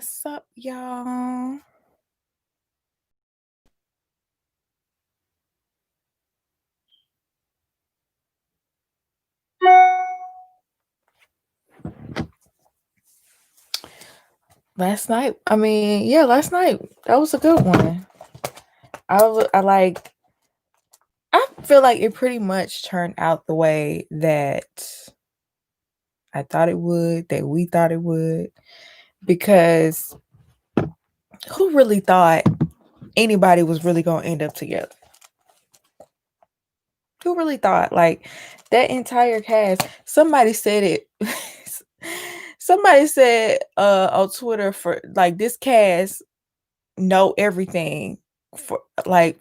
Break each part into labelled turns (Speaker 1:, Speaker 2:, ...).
Speaker 1: What's up, y'all? Last night, last night that was a good one. I feel like it pretty much turned out the way that I thought it would, that we thought it would, because who really thought anybody was really gonna end up together? Who really thought? Like, that entire cast, somebody said it. Somebody said on Twitter, for like, this cast know everything, for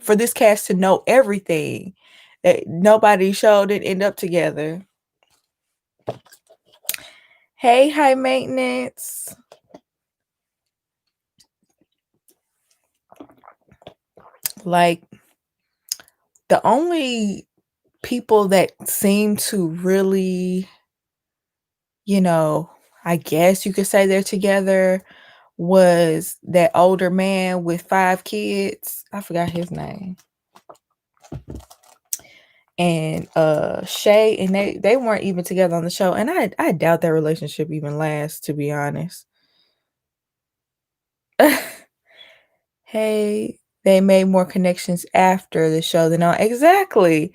Speaker 1: this cast to know everything, that nobody show didn't end up together. Hey, high maintenance. Like, the only people that seem to really, I guess you could say they're together, was that older man with 5 kids. I forgot his name. And Shay, and they weren't even together on the show. And I doubt their relationship even lasts, to be honest. Hey, they made more connections after the show than on. Exactly.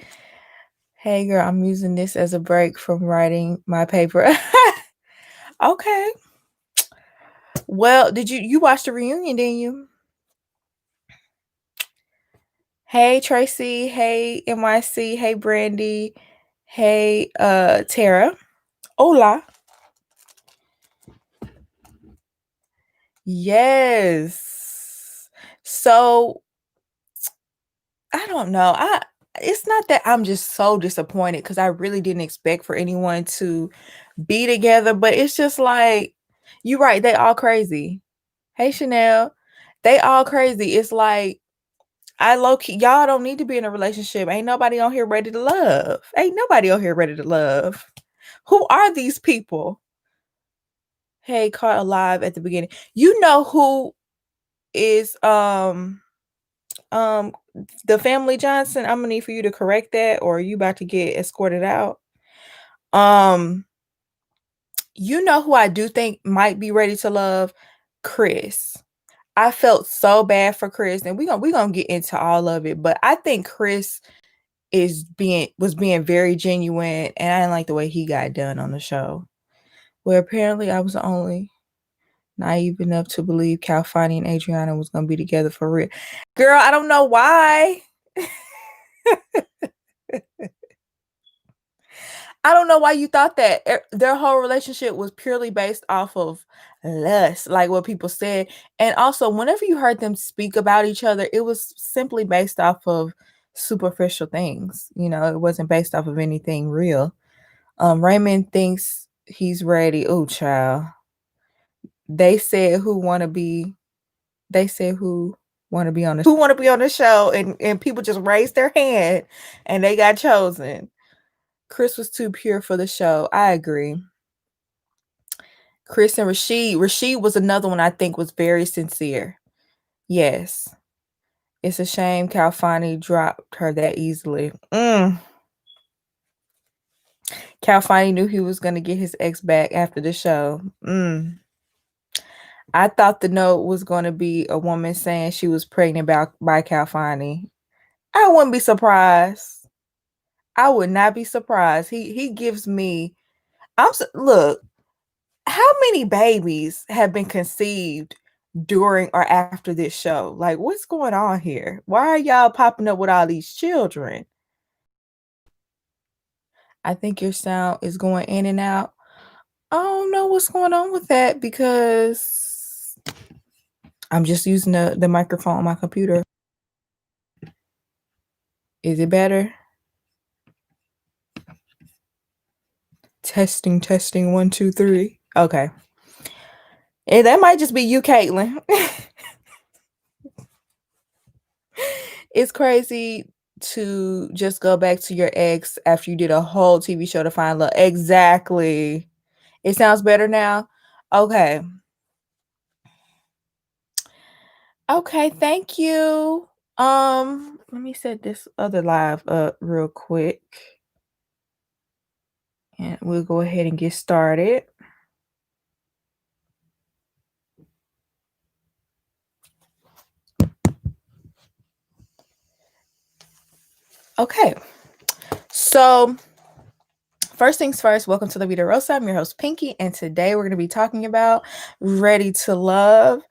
Speaker 1: Hey girl, I'm using this as a break from writing my paper. Okay. Well, did you watch the reunion, didn't you? Hey Tracy, hey NYC, hey Brandy, hey Tara. Hola. Yes. So I don't know. It's not that I'm just so disappointed, because I really didn't expect for anyone to be together, but it's just like, you're right, they all crazy. Hey Chanel, they all crazy. It's like, I low-key, y'all don't need to be in a relationship. Ain't nobody on here ready to love. Ain't nobody on here ready to love. Who are these people? Hey, caught alive at the beginning. You know who is the family Johnson? I'm gonna need for you to correct that, or are you about to get escorted out? You know who I do think might be ready to love? Chris. I felt so bad for Chris, and we gonna get into all of it, but I think Chris was being very genuine, and I didn't like the way he got done on the show. Where apparently I was the only naive enough to believe Calfani and Adriana was gonna be together for real. Girl, I don't know why. I don't know why you thought that. Their whole relationship was purely based off of lust, like what people said. And also, whenever you heard them speak about each other, it was simply based off of superficial things. It wasn't based off of anything real. Raymond thinks he's ready. Oh, child. They said who want to be on the show, and people just raised their hand and they got chosen. Chris was too pure for the show. I agree. Chris and Rashid. Rashid was another one I think was very sincere. Yes. It's a shame Calfani dropped her that easily. Calfani knew he was going to get his ex back after the show. I thought the note was going to be a woman saying she was pregnant by Calfani. I wouldn't be surprised. I would not be surprised. He gives me. Look. How many babies have been conceived during or after this show? Like, what's going on here? Why are y'all popping up with all these children? I think your sound is going in and out. I don't know what's going on with that, because I'm just using the microphone on my computer. Is it better? Testing, 1, 2, 3. Okay. And that might just be you, Caitlin. It's crazy to just go back to your ex after you did a whole TV show to find love. Exactly. It sounds better now? Okay. Okay, thank you. Let me set this other live up real quick. And we'll go ahead and get started. Okay, so first things first, welcome to LaVidaRosa. I'm your host, Pinky, and today we're going to be talking about Ready to Love.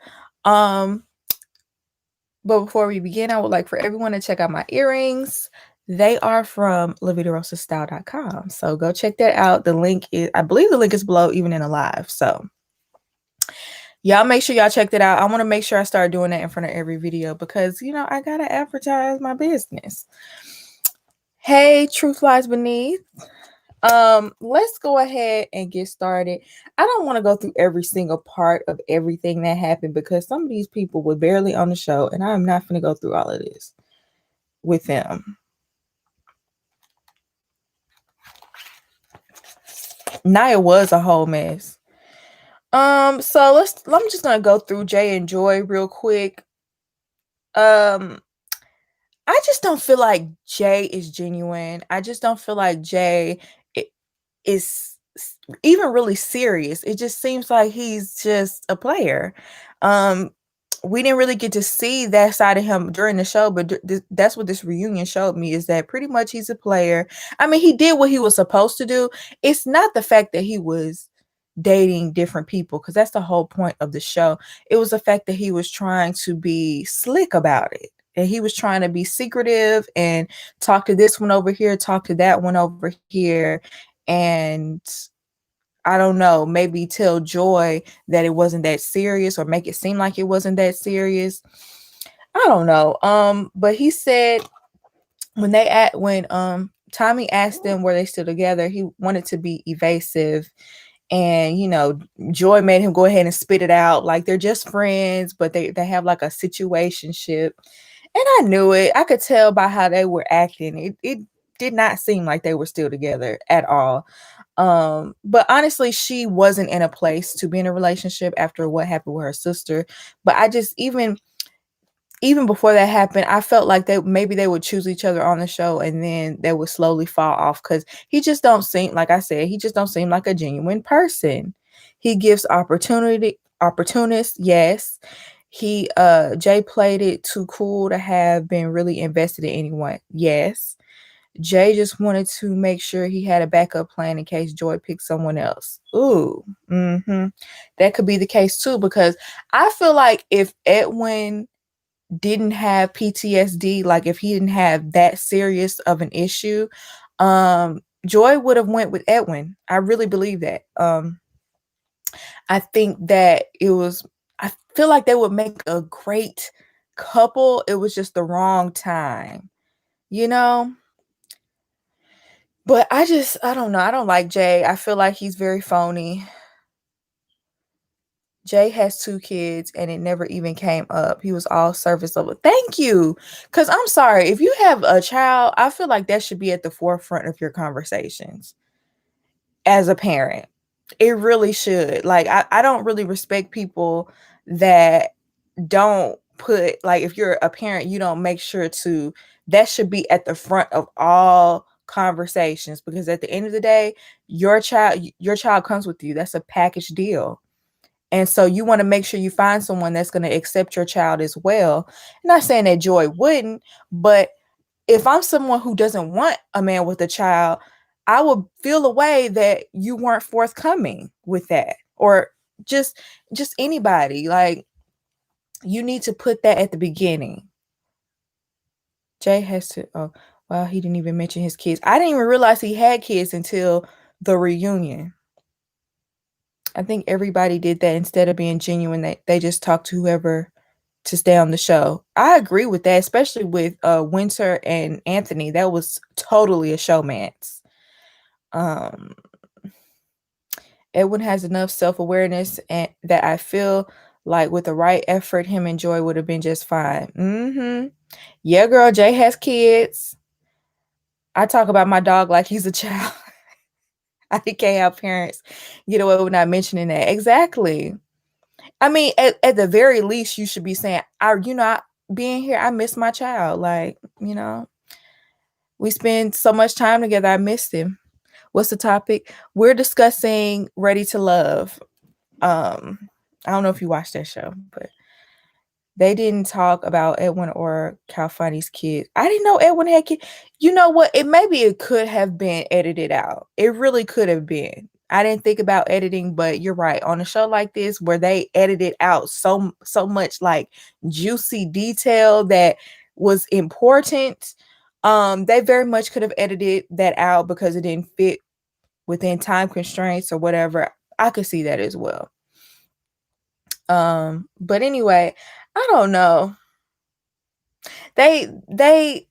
Speaker 1: But before we begin, I would like for everyone to check out my earrings. They are from LaVidaRosaStyle.com. So go check that out. The link is, I believe the link is below, even in a live. So y'all make sure y'all check that out. I want to make sure I start doing that in front of every video because, you know, I got to advertise my business. Hey, Truth Lies Beneath. Let's go ahead and get started. I don't want to go through every single part of everything that happened because some of these people were barely on the show, and I'm not going to go through all of this with them. Nia was a whole mess. So I'm just gonna go through Jay and Joy real quick. I just don't feel like Jay is genuine. I just don't feel like Jay is even really serious. It just seems like he's just a player. We didn't really get to see that side of him during the show, but that's what this reunion showed me, is that pretty much he's a player. I mean, he did what he was supposed to do. It's not the fact that he was dating different people, because that's the whole point of the show. It was the fact that he was trying to be slick about it. And he was trying to be secretive and talk to this one over here, talk to that one over here. And I don't know, maybe tell Joy that it wasn't that serious, or make it seem like it wasn't that serious. I don't know. But he said when Tommy asked them were they still together, he wanted to be evasive. And you know, Joy made him go ahead and spit it out like they're just friends, but they have like a situationship. And I knew it. I could tell by how they were acting. It did not seem like they were still together at all. But honestly, she wasn't in a place to be in a relationship after what happened with her sister. But I just even before that happened, I felt like maybe they would choose each other on the show and then they would slowly fall off, because he just don't seem, like I said, he just don't seem like a genuine person. He gives opportunists, yes. Jay played it too cool to have been really invested in anyone. Yes. Jay just wanted to make sure he had a backup plan in case Joy picked someone else. Ooh, that could be the case too, because I feel like if Edwin didn't have PTSD, like if he didn't have that serious of an issue, Joy would have went with Edwin. I really believe that. I think that I feel like they would make a great couple. It was just the wrong time, you know? But I don't know. I don't like Jay. I feel like he's very phony. Jay has 2 kids and it never even came up. He was all surface level. Thank you. Because I'm sorry, if you have a child, I feel like that should be at the forefront of your conversations as a parent. It really should. Like, I don't really respect people that don't put, like, if you're a parent, you don't make sure that should be at the front of all conversations, because at the end of the day, your child comes with you. That's a package deal. And so you want to make sure you find someone that's going to accept your child as well. I'm not saying that Joy wouldn't, but if I'm someone who doesn't want a man with a child, I would feel a way that you weren't forthcoming with that. Or just anybody. Like, you need to put that at the beginning. Jay has to, oh, wow, he didn't even mention his kids. I didn't even realize he had kids until the reunion. I think everybody did that. Instead of being genuine, they just talked to whoever to stay on the show. I agree with that, especially with Winter and Anthony. That was totally a showmance. Edwin has enough self-awareness and that I feel like with the right effort, him and Joy would have been just fine. Yeah, girl, Jay has kids. I talk about my dog like he's a child. I can't have parents get away with not mentioning that. Exactly. I mean, at the very least, you should be saying, being here, I miss my child. Like, we spend so much time together. I missed him. What's the topic? We're discussing Ready to Love. I don't know if you watched that show, but they didn't talk about Edwin or Calfani's kids. I didn't know Edwin had kids. You know what? Maybe it could have been edited out. It really could have been. I didn't think about editing, but you're right. On a show like this where they edited out so much like juicy detail that was important, they very much could have edited that out because it didn't fit within time constraints or whatever. I could see that as well. But anyway, I don't know. They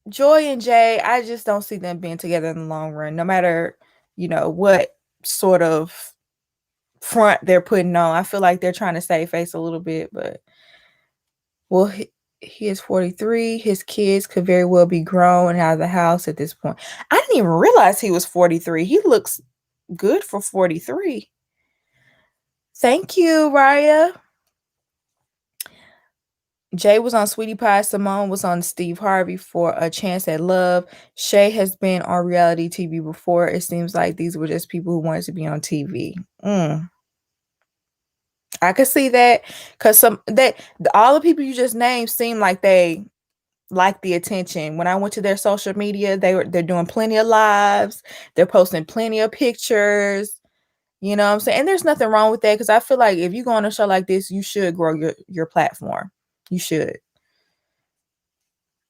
Speaker 1: Joy and Jay, I just don't see them being together in the long run, no matter, what sort of front they're putting on. I feel like they're trying to save face a little bit, but well, he is 43. His kids could very well be grown and out of the house at this point. I didn't even realize he was 43. He looks good for 43. Thank you, Raya. Jay was on Sweetie Pie. Simone was on Steve Harvey for A Chance at Love. Shay has been on reality TV before. It seems like these were just people who wanted to be on TV. I could see that because all the people you just named seem like they like the attention. When I went to their social media, they're doing plenty of lives. They're posting plenty of pictures. You know what I'm saying? And there's nothing wrong with that because I feel like if you go on a show like this, you should grow your platform. You should.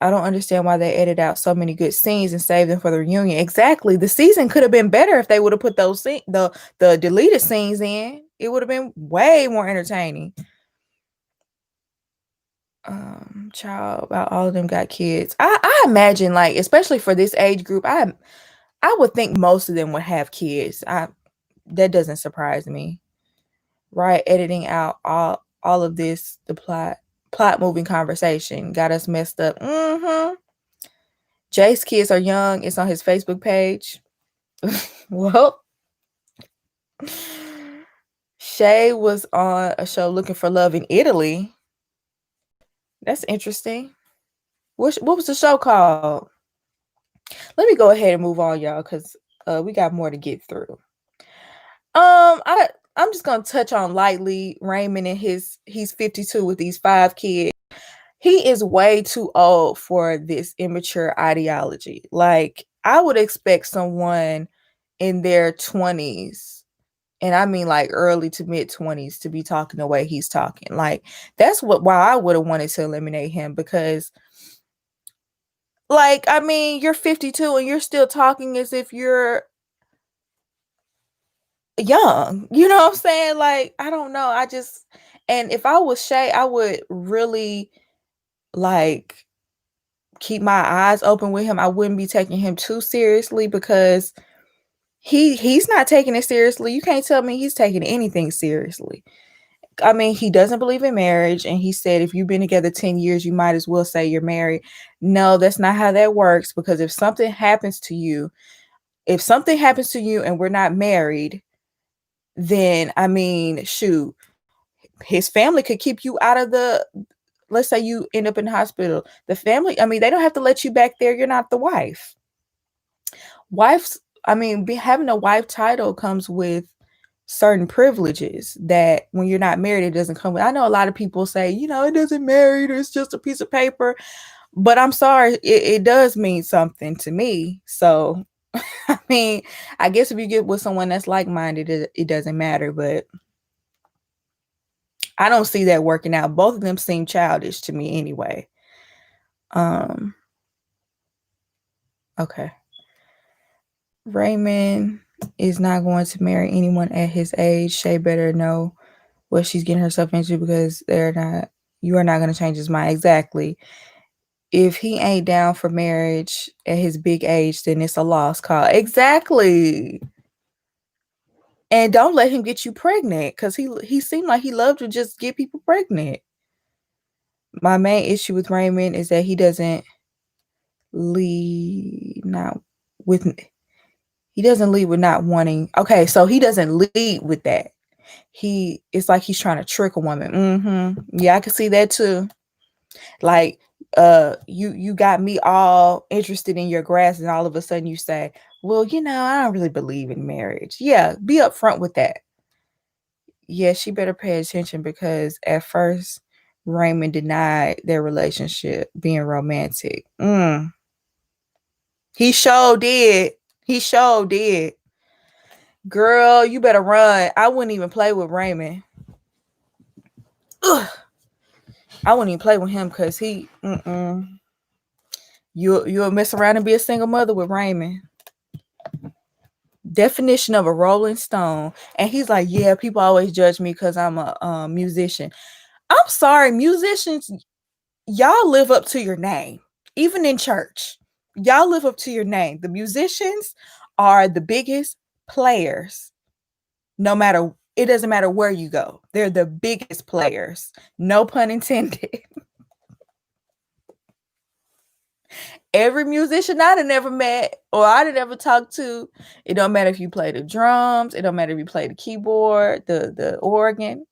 Speaker 1: I don't understand why they edit out so many good scenes and save them for the reunion. Exactly. The season could have been better if they would have put those the deleted scenes in. It would have been way more entertaining. Child, about all of them got kids. I imagine, like, especially for this age group, I would think most of them would have kids. That doesn't surprise me. Right, editing out all of this, the plot moving conversation got us messed up. Jay's kids are young. It's on his Facebook page. Well, Shay was on a show Looking for Love in Italy. That's interesting. What was the show called? Let me go ahead and move on, y'all, because we got more to get through. I'm just gonna touch on lightly Raymond and he's 52 with these 5 kids. He is way too old for this immature ideology. Like, I would expect someone in their 20s, and I mean like early to mid 20s, to be talking the way he's talking. Like, that's why I would have wanted to eliminate him, because like, I mean, you're 52 and you're still talking as if you're young. You know what I'm saying? Like, I don't know. And if I was Shay, I would really like keep my eyes open with him. I wouldn't be taking him too seriously because he's not taking it seriously. You can't tell me he's taking anything seriously. I mean, he doesn't believe in marriage, and he said if you've been together 10 years, you might as well say you're married. No, that's not how that works, because if something happens to you and we're not married, then I mean, shoot, his family could keep you out of let's say you end up in the hospital. The family, I mean, they don't have to let you back there. You're not the wife. Having a wife title comes with certain privileges that when you're not married, it doesn't come with. I know a lot of people say, it doesn't matter, it's just a piece of paper. But I'm sorry, it does mean something to me. So, I mean, I guess if you get with someone that's like-minded, it doesn't matter. But I don't see that working out. Both of them seem childish to me anyway. Okay. Raymond is not going to marry anyone at his age. Shay better know what she's getting herself into, because you are not going to change his mind. Exactly. If he ain't down for marriage at his big age, then it's a lost cause. Exactly. And don't let him get you pregnant, because he seemed like he loved to just get people pregnant. My main issue with Raymond is that he doesn't lead with not wanting. Okay, so he doesn't lead with that. It's like he's trying to trick a woman. Yeah, I can see that too. Like, you got me all interested in your grass, and all of a sudden you say, well, I don't really believe in marriage. Yeah, be upfront with that. Yeah, she better pay attention, because at first Raymond denied their relationship being romantic. He sure did. He sure did. Girl, you better run. I wouldn't even play with Raymond. Ugh. I wouldn't even play with him, because you'll mess around and be a single mother with Raymond. Definition of a rolling stone. And he's like, yeah, people always judge me because I'm a musician. I'm sorry, musicians, y'all live up to your name. Even in church, y'all live up to your name. The musicians are the biggest players. It doesn't matter where you go. They're the biggest players. No pun intended. Every musician I'd have never met or I'd have never talked to, it don't matter if you play the drums, it don't matter if you play the keyboard, the organ,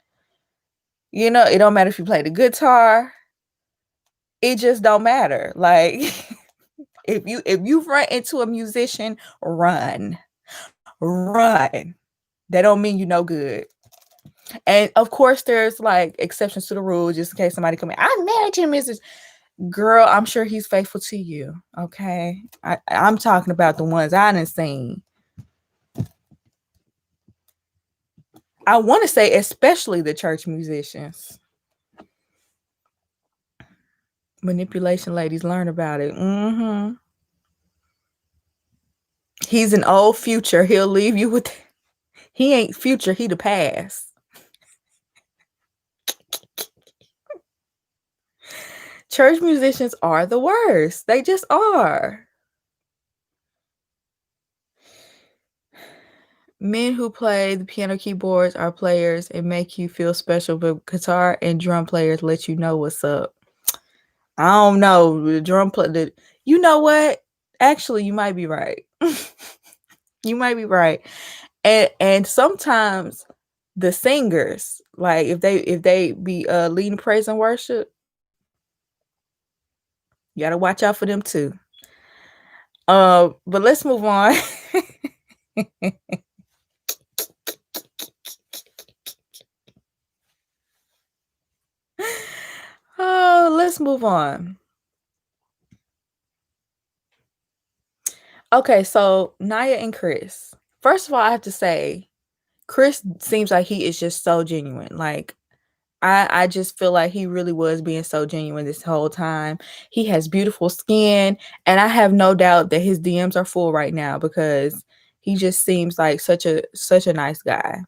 Speaker 1: it don't matter if you play the guitar. It just don't matter. Like, if you run into a musician, run. That don't mean you no good. And of course, there's like exceptions to the rule, just in case somebody come in. I'm married to Mrs. Girl, I'm sure he's faithful to you. Okay. I'm talking about the ones I done seen. I want to say especially the church musicians. Manipulation ladies, learn about it. He's an old future. He'll leave you with... He ain't future, he the past. Church musicians are the worst. They just are. Men who play the piano keyboards are players and make you feel special, but guitar and drum players let you know what's up. I don't know. The drum player, you know what? Actually, you might be right. You might be right. And sometimes the singers, like if they be leading praise and worship, you gotta watch out for them too. But let's move on. Oh, let's move on. Okay, so Naya and Chris. First of all, I have to say, Chris seems like he is just so genuine. Like, I just feel like he really was being so genuine this whole time. He has beautiful skin, and I have no doubt that his DMs are full right now, because he just seems like such a nice guy.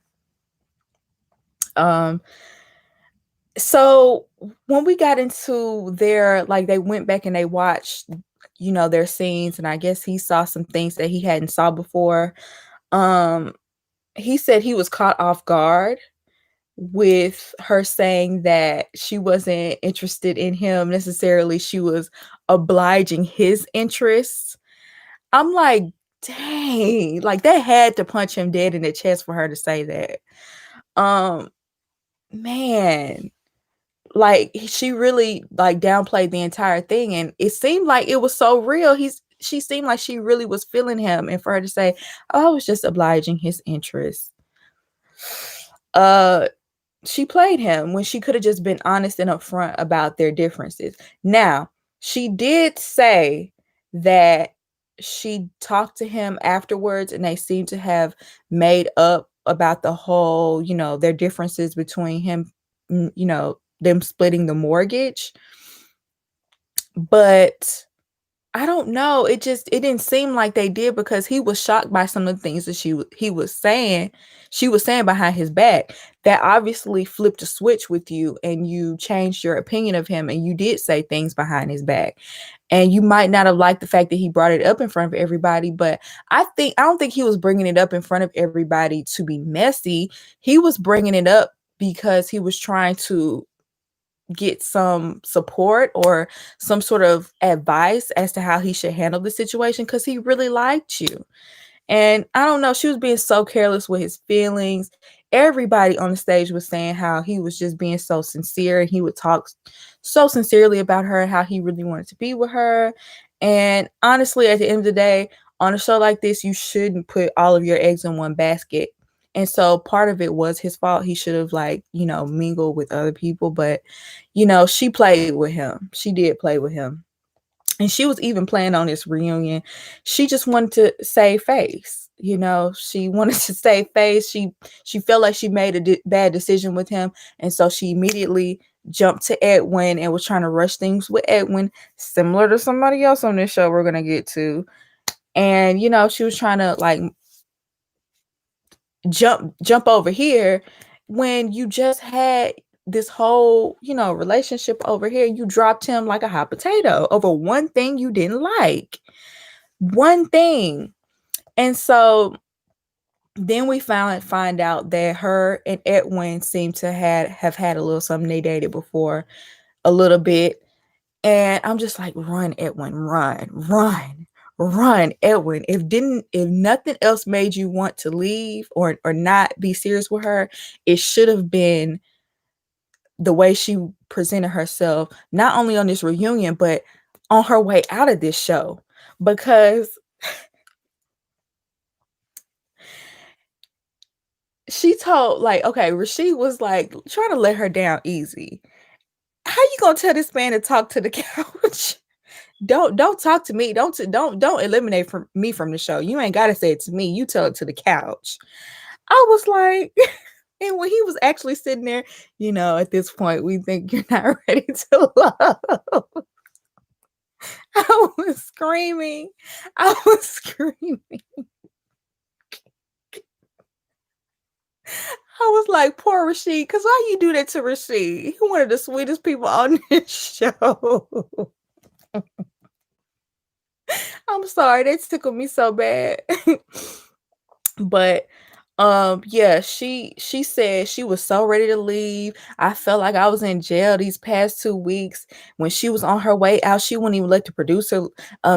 Speaker 1: So when we got into their, like, they went back and they watched, their scenes, and I guess he saw some things that he hadn't saw before. He said he was caught off guard with her saying that she wasn't interested in him necessarily. She was obliging his interests. I'm like, dang, like that had to punch him dead in the chest for her to say that. Man, like she really like downplayed the entire thing, and it seemed like it was so real. She seemed like she really was feeling him, and for her to say, oh, I was just obliging his interests. She played him when she could have just been honest and upfront about their differences. Now, she did say that she talked to him afterwards, and they seem to have made up about the whole, their differences between him, them splitting the mortgage. But I don't know. It didn't seem like they did, because he was shocked by some of the things that she was saying behind his back. That obviously flipped a switch with you, and you changed your opinion of him, and you did say things behind his back. And you might not have liked the fact that he brought it up in front of everybody, but I don't think he was bringing it up in front of everybody to be messy. He was bringing it up because he was trying to get some support or some sort of advice as to how he should handle the situation, because he really liked you. And I don't know, she was being so careless with his feelings. Everybody on the stage was saying how he was just being so sincere and he would talk so sincerely about her and how he really wanted to be with her. And honestly, at the end of the day, on a show like this, you shouldn't put all of your eggs in one basket. And so part of it was his fault. He should have, like, mingled with other people. But, she played with him. She did play with him. And she was even planning on this reunion. She just wanted to save face. She wanted to save face. She felt like she made a bad decision with him, and so she immediately jumped to Edwin and was trying to rush things with Edwin, similar to somebody else on this show we're gonna get to. And she was trying to, like, jump over here when you just had this whole relationship over here. You dropped him like a hot potato over one thing you didn't like, one thing. And so then we find out that her and Edwin seem to have had a little something. They dated before a little bit. And I'm just like, run, Edwin, run, Edwin. If nothing else made you want to leave or not be serious with her, it should have been the way she presented herself, not only on this reunion, but on her way out of this show. Because she told, like, okay, Rashid was like trying to let her down easy. How you gonna tell this man to talk to the couch? Don't talk to me. Don't eliminate me from the show. You ain't gotta say it to me. You tell it to the couch. I was like, and when he was actually sitting there, at this point, we think you're not ready to love. I was screaming. I was like, poor Rashid, because why you do that to Rashid? He one of the sweetest people on this show. I'm sorry, that tickled me so bad. But yeah, she said she was so ready to leave. I felt like I was in jail these past 2 weeks. When she was on her way out, she wouldn't even let the producer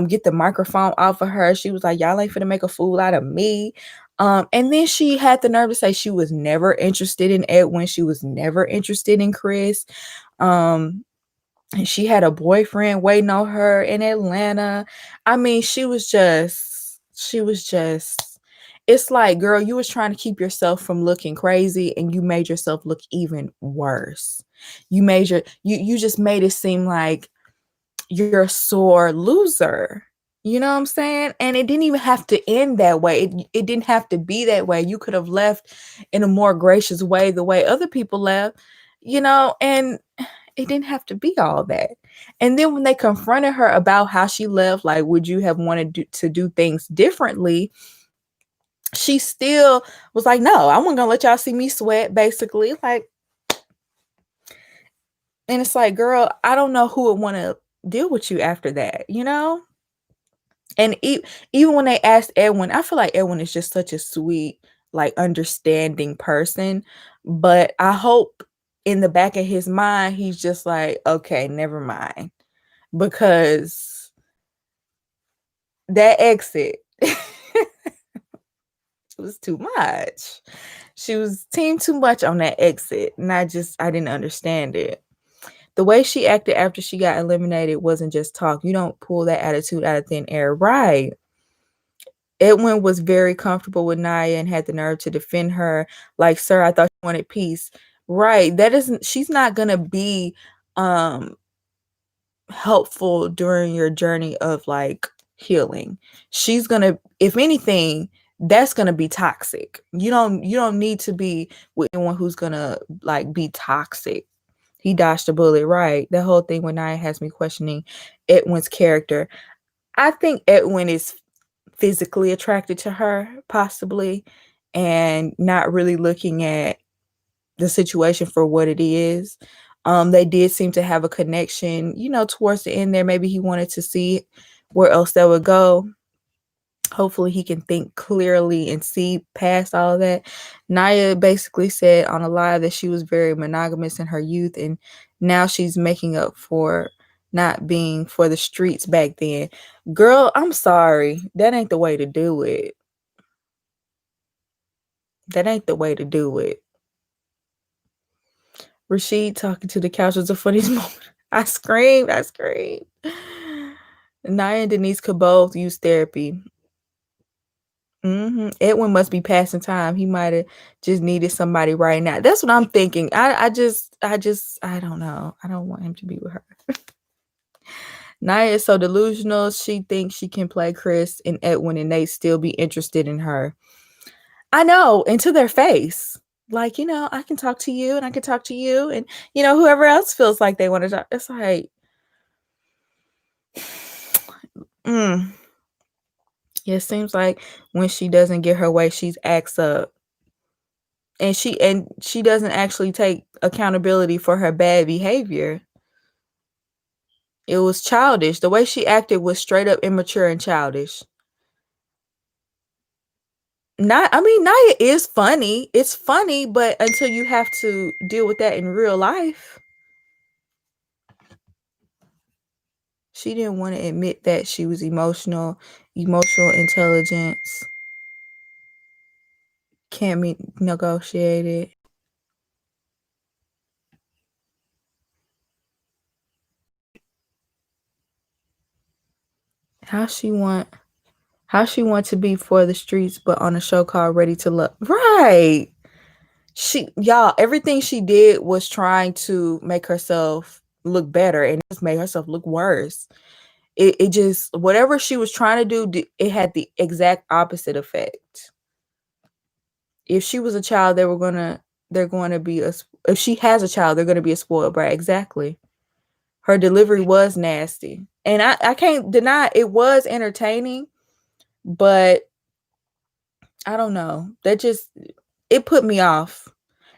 Speaker 1: get the microphone off of her. She was like, y'all ain't finna make a fool out of me. And then she had the nerve to say she was never interested in Edwin. She was never interested in Chris. And she had a boyfriend waiting on her in Atlanta. I mean, she was just, it's like, girl, you was trying to keep yourself from looking crazy and you made yourself look even worse. You just made it seem like you're a sore loser. You know what I'm saying? And it didn't even have to end that way. It didn't have to be that way. You could have left in a more gracious way, the way other people left, and it didn't have to be all that. And then when they confronted her about how she left, like, would you have wanted to do things differently? She still was like, no, I wasn't gonna let y'all see me sweat, basically. Like, and it's like, girl, I don't know who would want to deal with you after that, And even when they asked Edwin, I feel like Edwin is just such a sweet, like, understanding person. But I hope in the back of his mind, he's just like, okay, never mind. Because that exit was too much. She was team too much on that exit. And I didn't understand it. The way she acted after she got eliminated wasn't just talk. You don't pull that attitude out of thin air. Right. Edwin was very comfortable with Naya and had the nerve to defend her. Like, sir, I thought you wanted peace. Right. She's not going to be helpful during your journey of, like, healing. She's going to, if anything, that's going to be toxic. You don't need to be with anyone who's going to, like, be toxic. He dodged a bullet, right? The whole thing with Naya has me questioning Edwin's character. I think Edwin is physically attracted to her, possibly, and not really looking at the situation for what it is. They did seem to have a connection, towards the end there. Maybe he wanted to see where else that would go. Hopefully he can think clearly and see past all of that. Naya basically said on a live that she was very monogamous in her youth, and now she's making up for not being for the streets back then. Girl, I'm sorry. That ain't the way to do it. That ain't the way to do it. Rashid talking to the couch was the funniest moment. I screamed. Nia and Denise could both use therapy. Edwin must be passing time. He might have just needed somebody right now. That's what I'm thinking. I don't know. I don't want him to be with her. Nia is so delusional. She thinks she can play Chris and Edwin and Nate still be interested in her. I know, and to their face. Like, I can talk to you and I can talk to you and, whoever else feels like they want to talk. It's like, yeah, it seems like when she doesn't get her way, she's acts up. And she doesn't actually take accountability for her bad behavior. It was childish. The way she acted was straight up immature and childish. Naya is funny. It's funny, but until you have to deal with that in real life. She didn't want to admit that she was emotional intelligence can't be negotiated. How she want to be for the streets, but on a show called Ready to Love. Right. Y'all, everything she did was trying to make herself look better, and it just made herself look worse. It just, whatever she was trying to do, it had the exact opposite effect. If she was a child, they're going to be if she has a child, they're going to be a spoiled brat. Exactly. Her delivery was nasty. And I can't deny it was entertaining, but I don't know. It put me off.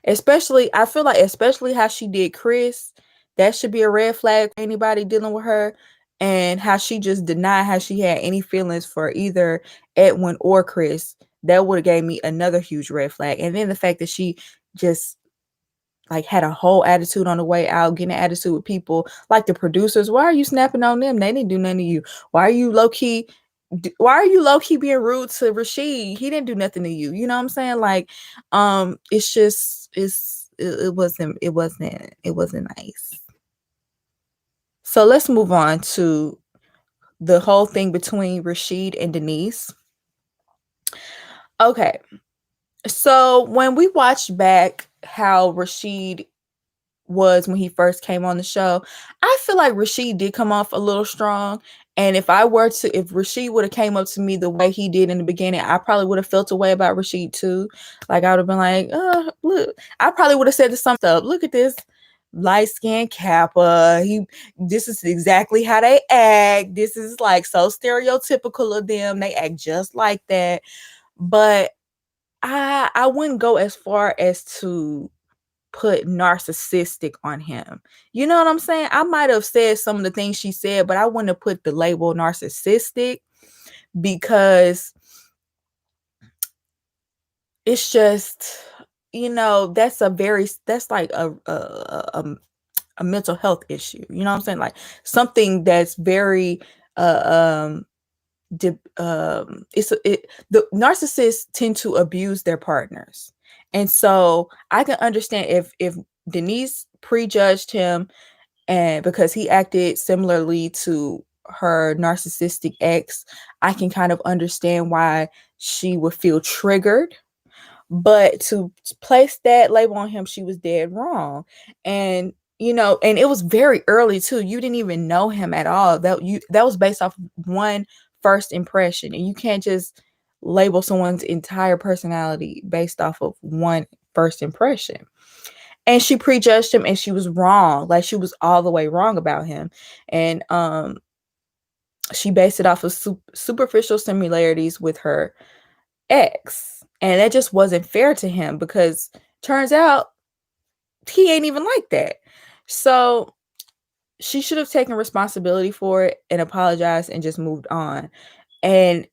Speaker 1: Especially, I feel like, especially how she did Chris, that should be a red flag for anybody dealing with her. And how she just denied how she had any feelings for either Edwin or Chris. That would have gave me another huge red flag. And then the fact that she just like had a whole attitude on the way out, getting an attitude with people like the producers. Why are you snapping on them? They didn't do nothing to you. Why are you low key being rude to Rashid? He didn't do nothing to you. You know what I'm saying? Like, it wasn't nice. So let's move on to the whole thing between Rashid and Denise. Okay. So when we watched back how Rashid was when he first came on the show, I feel like Rashid did come off a little strong. And if Rashid would have came up to me the way he did in the beginning, I probably would have felt a way about Rashid too. Like, I would have been like, look, I probably would have said to some stuff, look at this light-skinned Kappa. This is exactly how they act. This is like so stereotypical of them. They act just like that. But I wouldn't go as far as to put narcissistic on him. You know what I'm saying? I might have said some of the things she said, but I wouldn't have put the label narcissistic, because it's just, that's like a mental health issue. You know what I'm saying? Like something that's very the narcissists tend to abuse their partners. And so I can understand if Denise prejudged him, and because he acted similarly to her narcissistic ex, I can kind of understand why she would feel triggered. But to place that label on him, she was dead wrong. And and it was very early too. You didn't even know him at all. That was based off one first impression, and you can't just label someone's entire personality based off of one first impression. And she prejudged him, and she was wrong. Like, she was all the way wrong about him. And she based it off of superficial similarities with her ex. And that just wasn't fair to him, because turns out he ain't even like that. So she should have taken responsibility for it and apologized and just moved on. And,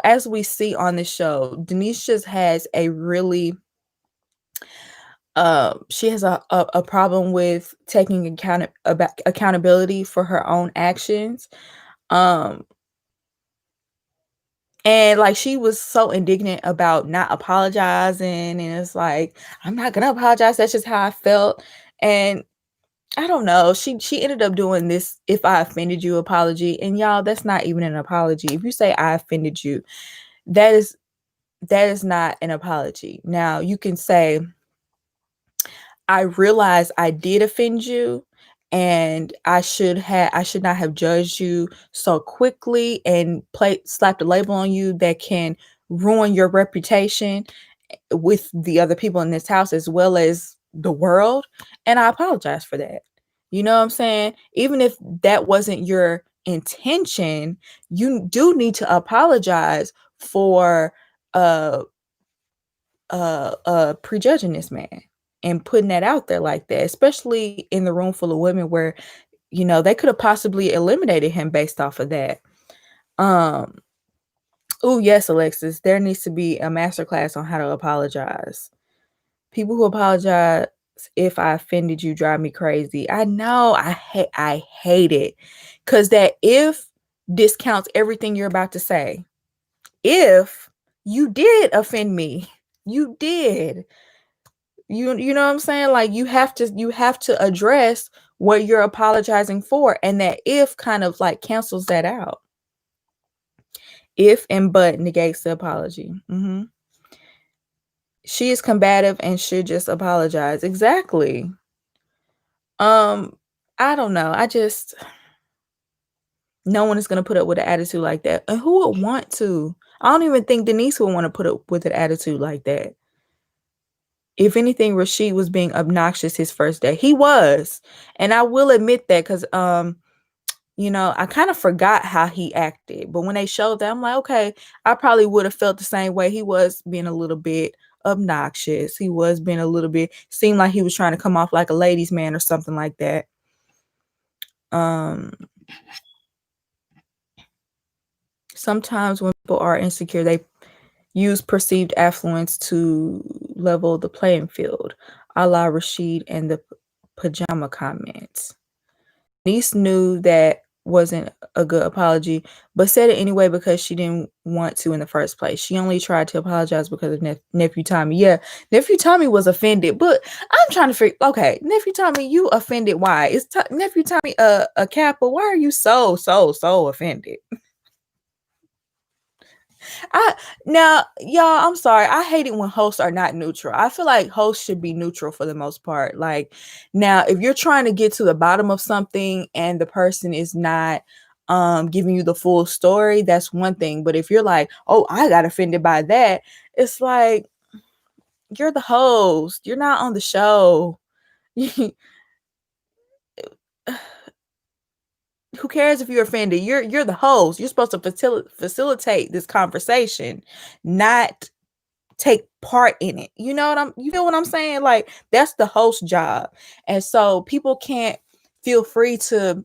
Speaker 1: as we see on the show, Denise just has a really, she has a problem with taking accountability for her own actions. And like she was so indignant about not apologizing, and it's like, I'm not gonna apologize. That's just how I felt. And I don't know. She ended up doing this "if I offended you" apology. And y'all, that's not even an apology. If you say I offended you, that is not an apology. Now you can say, I realize I did offend you, and I should not have judged you so quickly and slapped a label on you that can ruin your reputation with the other people in this house as well as the world. And I apologize for that. You know what I'm saying? Even if that wasn't your intention, you do need to apologize for prejudging this man and putting that out there like that, especially in the room full of women where, they could have possibly eliminated him based off of that. Oh yes, Alexis, there needs to be a masterclass on how to apologize. People who apologize if I offended you drive me crazy. I know, I hate it, because that "if" discounts everything you're about to say. If you did offend me, you did. You know what I'm saying? Like you have to address what you're apologizing for, and that "if" kind of like cancels that out. If and but negates the apology. She is combative and should just apologize. Exactly. I don't know. No one is gonna put up with an attitude like that. And who would want to? I don't even think Denise would want to put up with an attitude like that. If anything, Rashid was being obnoxious his first day. He was. And I will admit that, because I kind of forgot how he acted. But when they showed that, I'm like, okay, I probably would have felt the same way. He was being a little bit obnoxious. He was being a little bit, seemed like he was trying to come off like a ladies' man or something like that. Sometimes when people are insecure, they use perceived affluence to level the playing field, a la Rashid and the pajama comments. Niece knew that wasn't a good apology, but said it anyway because she didn't want to in the first place. She only tried to apologize because of Nephew Tommy. Yeah, Nephew Tommy was offended, but I'm trying to figure, okay, Nephew Tommy, you offended why? Is Nephew Tommy a Kappa? Why are you so offended? Now, y'all, I'm sorry. I hate it when hosts are not neutral. I feel like hosts should be neutral for the most part. Like, now, if you're trying to get to the bottom of something and the person is not giving you the full story, that's one thing. But if you're like, oh, I got offended by that, it's like, you're the host. You're not on the show. Who cares if you're offended? You're the host. You're supposed to facilitate this conversation, not take part in it. You feel what I'm saying? Like, that's the host job. And so people can't feel free to,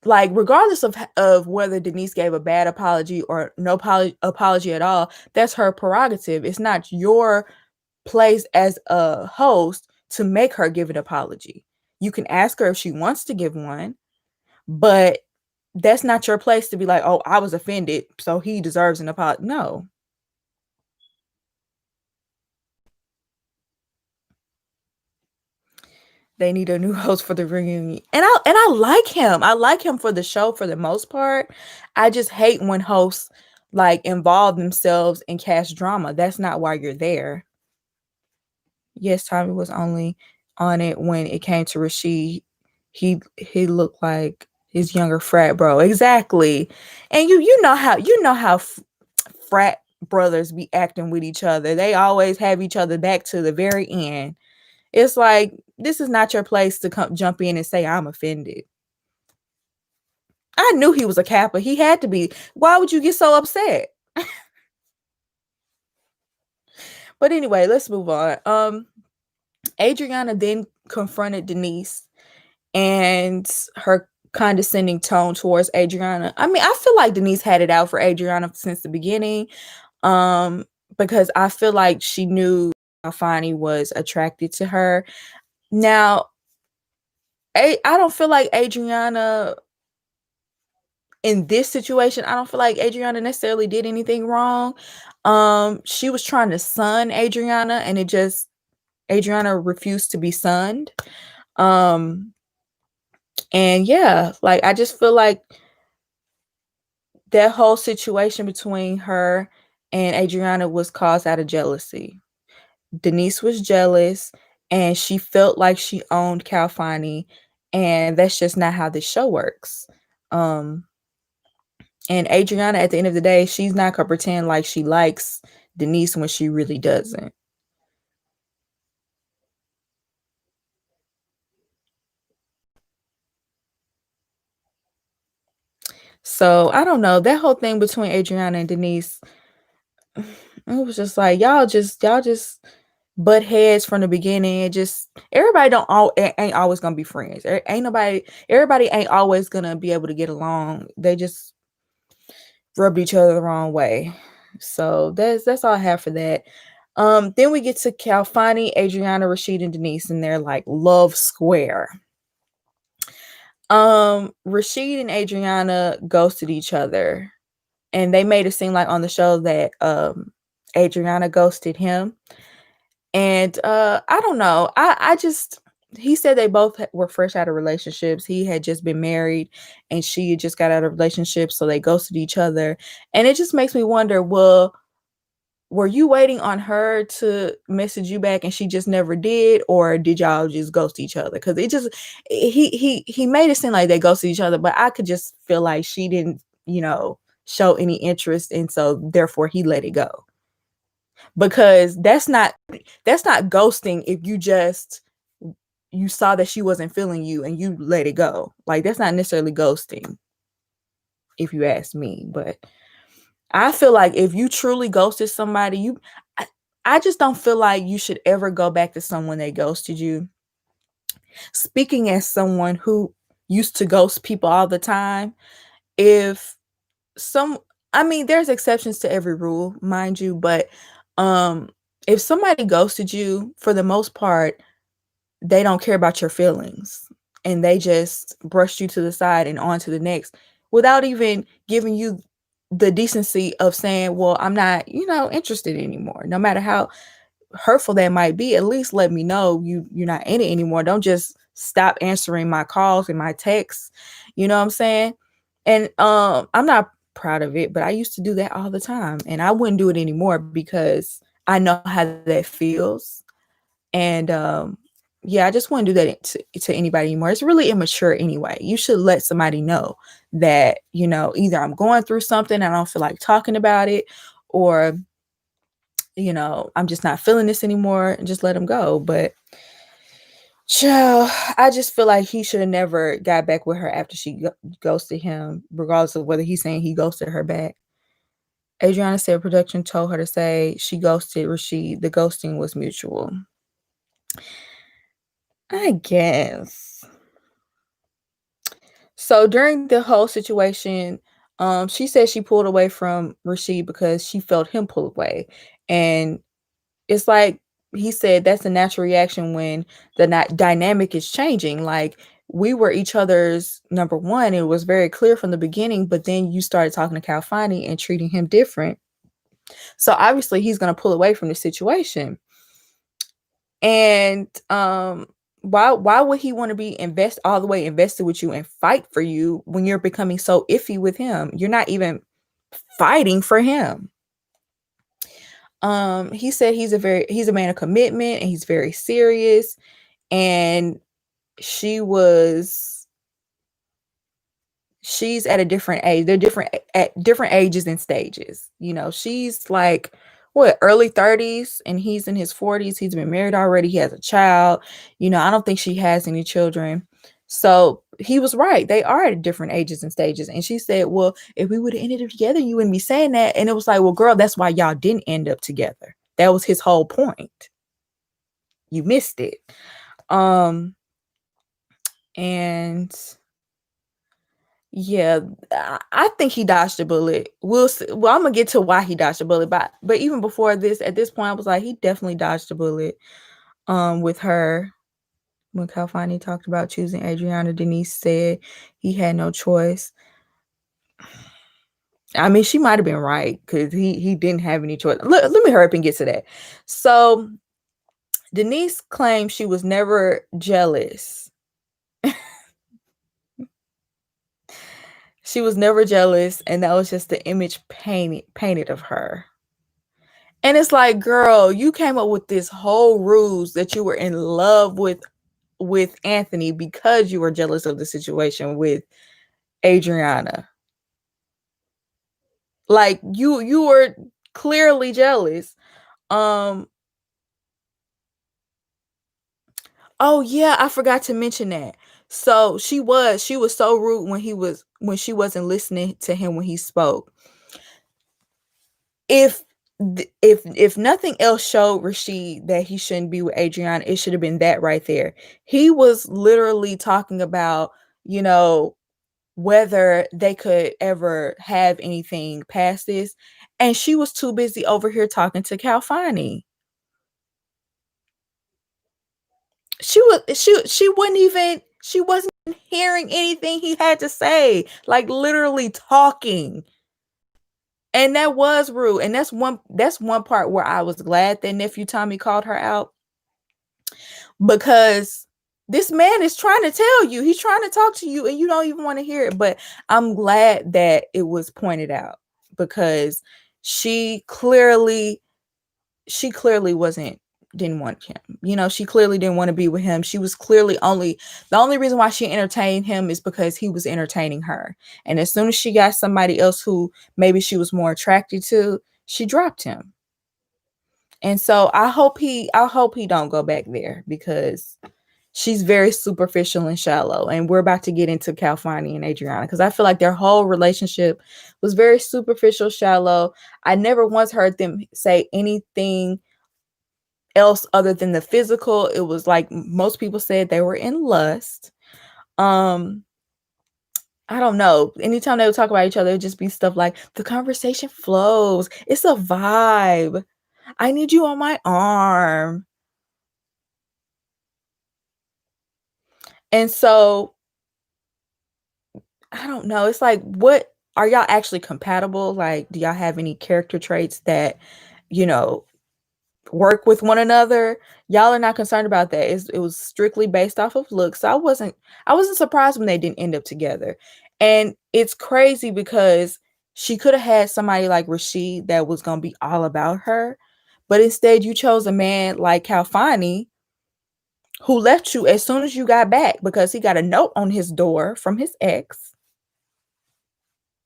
Speaker 1: like, regardless of whether Denise gave a bad apology or no apology at all, that's her prerogative. It's not your place as a host to make her give an apology. You can ask her if she wants to give one, but that's not your place to be like, oh, I was offended, so he deserves an apology. No. They need a new host for the reunion. And I like him. I like him for the show for the most part. I just hate when hosts like involve themselves in cast drama. That's not why you're there. Yes, Tommy was only on it when it came to Rashid. He looked like his younger frat bro. Exactly. And you know how frat brothers be acting with each other. They always have each other back to the very end. It's like, this is not your place to come jump in and say I'm offended. I knew he was a Kappa. He had to be. Why would you get so upset? But anyway, let's move on. Adriana then confronted Denise and her condescending tone towards Adriana. I mean, I feel like Denise had it out for Adriana since the beginning. Because I feel like she knew Alfani was attracted to her. Now, I don't feel like Adriana in this situation, I don't feel like Adriana necessarily did anything wrong. She was trying to sun Adriana, and Adriana refused to be sunned. And yeah, like I just feel like that whole situation between her and Adriana was caused out of jealousy. Denise was jealous, and she felt like she owned Calfani, and that's just not how this show works. And Adriana, at the end of the day, she's not gonna pretend like she likes Denise when she really doesn't. So I don't know. That whole thing between Adriana and Denise, it was just like y'all just butt heads from the beginning. It just everybody don't all ain't always gonna be friends. Everybody ain't always gonna be able to get along. They just rubbed each other the wrong way. So that's all I have for that. Then we get to Calfani, Adriana, Rashid, and Denise, and they're like love square. Rashid and Adriana ghosted each other, and they made it seem like on the show that Adriana ghosted him. And I don't know. I just he said they both were fresh out of relationships. He had just been married and she had just got out of relationships, so they ghosted each other. And it just makes me wonder, well, were you waiting on her to message you back and she just never did, or did y'all just ghost each other? Because it just he made it seem like they ghosted each other, but I could just feel like she didn't, show any interest, and so therefore he let it go. Because that's not ghosting if you saw that she wasn't feeling you and you let it go. Like that's not necessarily ghosting, if you ask me. But I feel like if you truly ghosted somebody, I just don't feel like you should ever go back to someone that ghosted you. Speaking as someone who used to ghost people all the time, if some I mean, there's exceptions to every rule, mind you, but um if somebody ghosted you, for the most part, they don't care about your feelings, and they just brushed you to the side and on to the next without even giving you the decency of saying, well, I'm not, interested anymore. No matter how hurtful that might be, at least let me know you're not in it anymore. Don't just stop answering my calls and my texts. You know what I'm saying? And I'm not proud of it, but I used to do that all the time, and I wouldn't do it anymore because I know how that feels. And yeah, I just wouldn't do that to anybody anymore. It's really immature anyway. You should let somebody know that, either I'm going through something, I don't feel like talking about it, or I'm just not feeling this anymore, and just let him go. But child, I just feel like he should have never got back with her after she ghosted him, regardless of whether he's saying he ghosted her back. Adriana said production told her to say she ghosted Rashid. The ghosting was mutual. I guess. So during the whole situation, she said she pulled away from Rashid because she felt him pull away. And it's like he said that's a natural reaction when the dynamic is changing. Like we were each other's number one. It was very clear from the beginning, but then you started talking to Calfani and treating him different. So obviously he's going to pull away from the situation. And why would he want to be all the way invested with you and fight for you when you're becoming so iffy with him? You're not even fighting for him. He said he's a man of commitment and he's very serious. And she's at a different age. They're different at different ages and stages. She's like early 30s and he's in his 40s. He's been married already. He has a child. I don't think she has any children. So he was right. They are at different ages and stages. And she said, well, if we would have ended up together, you wouldn't be saying that. And it was like, well, girl, that's why y'all didn't end up together. That was his whole point. You missed it. And yeah, I think he dodged a bullet. We'll see. Well, I'm gonna get to why he dodged a bullet, but even before this, at this point, I was like, he definitely dodged a bullet. With her, when Calfani talked about choosing Adriana, Denise said he had no choice. I mean, she might have been right because he didn't have any choice. Let me hurry up and get to that. So Denise claimed she was never jealous. She was never jealous, and that was just the image painted of her. And it's like, girl, you came up with this whole ruse that you were in love with Anthony because you were jealous of the situation with Adriana. Like you were clearly jealous. Um oh yeah, I forgot to mention that. So she was so rude when she wasn't listening to him when he spoke. If if nothing else showed Rashid that he shouldn't be with Adriana, it should have been that right there. He was literally talking about, you know, whether they could ever have anything past this, and she was too busy over here talking to Calfani. She wasn't hearing anything he had to say, like literally talking. And that was rude. And that's one part where I was glad that nephew Tommy called her out, because this man is trying to tell you, he's trying to talk to you, and you don't even want to hear it. But I'm glad that it was pointed out, because she clearly wasn't didn't want him. You know, she clearly didn't want to be with him. She was clearly the only reason why she entertained him is because he was entertaining her. And as soon as she got somebody else who maybe she was more attracted to, she dropped him. And so I hope he don't go back there, because she's very superficial and shallow. And we're about to get into Calfani and Adriana, because I feel like their whole relationship was very superficial, shallow. I never once heard them say anything else other than the physical. It was like most people said they were in lust. Um, I don't know. Anytime they would talk about each other, it'd just be stuff like the conversation flows. It's a vibe. I need you on my arm. And so I don't know. It's like, what are y'all actually compatible? Like, do y'all have any character traits that, you know, work with one another? Y'all are not concerned about that. It was strictly based off of looks. So I wasn't surprised when they didn't end up together. And it's crazy because she could have had somebody like Rashid that was gonna be all about her, but instead you chose a man like Calfani, who left you as soon as you got back because he got a note on his door from his ex.